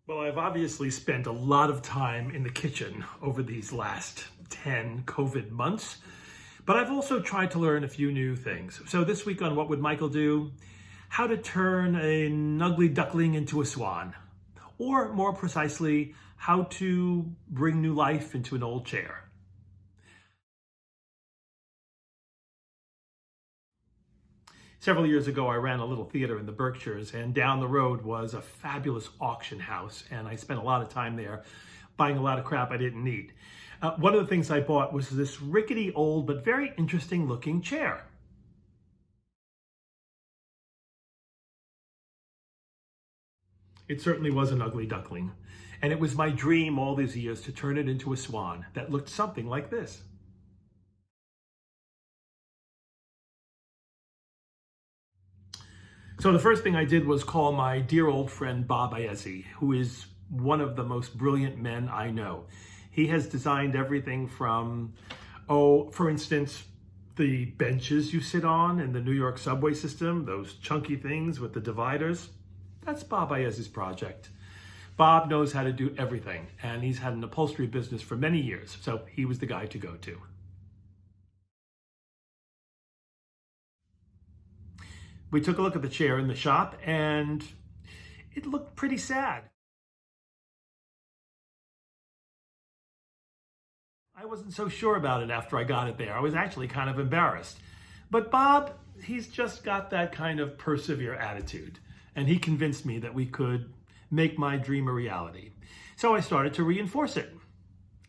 Well, I've obviously spent a lot of time in the kitchen over these last 10 COVID months, but I've also tried to learn a few new things. So this week on What Would Michael Do? How to turn an ugly duckling into a swan. Or more precisely, how to bring new life into an old chair. Several years ago, I ran a little theater in the Berkshires, and down the road was a fabulous auction house, and I spent a lot of time there buying a lot of crap I didn't need. One of the things I bought was this rickety old but very interesting looking chair. It certainly was an ugly duckling, and it was my dream all these years to turn it into a swan that looked something like this. So the first thing I did was call my dear old friend Bob Iezzi, who is one of the most brilliant men I know. He has designed everything from, for instance, the benches you sit on in the New York subway system, those chunky things with the dividers. That's Bob Iezzi's project. Bob knows how to do everything, and he's had an upholstery business for many years, so he was the guy to go to. We took a look at the chair in the shop, and it looked pretty sad. I wasn't so sure about it after I got it there. I was actually kind of embarrassed. But Bob, he's just got that kind of persevere attitude, and he convinced me that we could make my dream a reality. So I started to reinforce it.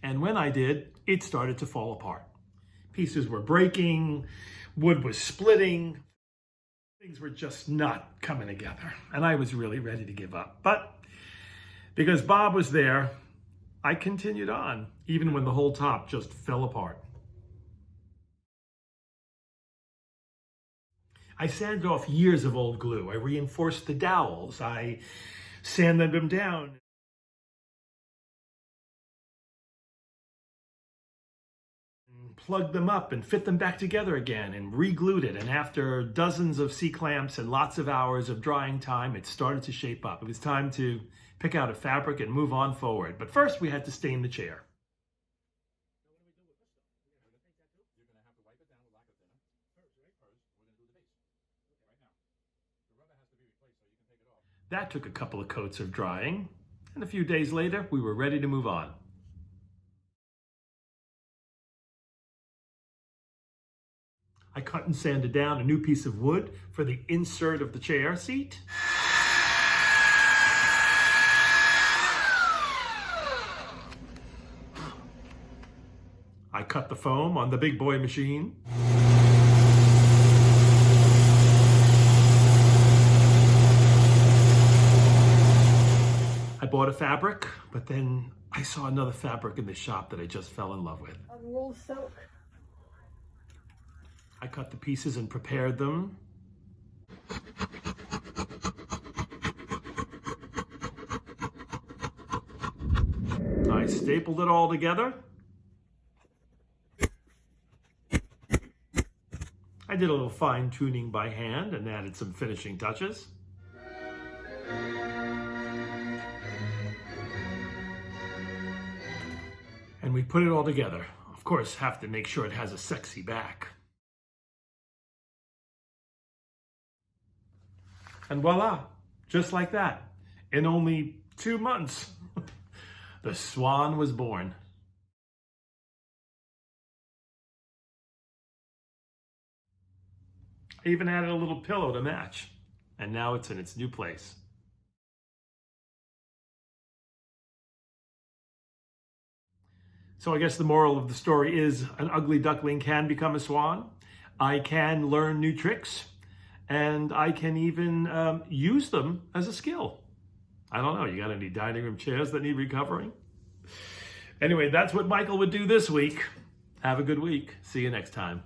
And when I did, it started to fall apart. Pieces were breaking, wood was splitting. Things were just not coming together, and I was really ready to give up. But because Bob was there, I continued on, even when the whole top just fell apart. I sanded off years of old glue. I reinforced the dowels. I sanded them down. Plugged them up and fit them back together again and re-glued it. And after dozens of C-clamps and lots of hours of drying time, it started to shape up. It was time to pick out a fabric and move on forward. But first we had to stain the chair. That took a couple of coats of drying, and a few days later we were ready to move on. I cut and sanded down a new piece of wood for the insert of the chair seat. I cut the foam on the big boy machine. I bought a fabric, but then I saw another fabric in the shop that I just fell in love with. A wool silk. I cut the pieces and prepared them. I stapled it all together. I did a little fine tuning by hand and added some finishing touches. And we put it all together. Of course, have to make sure it has a sexy back. And voila, just like that, in only 2 months, the swan was born. I even added a little pillow to match, and now it's in its new place. So I guess the moral of the story is an ugly duckling can become a swan. I can learn new tricks, and I can even use them as a skill. I don't know, you got any dining room chairs that need recovering? Anyway, that's what Michael would do this week. Have a good week. See you next time.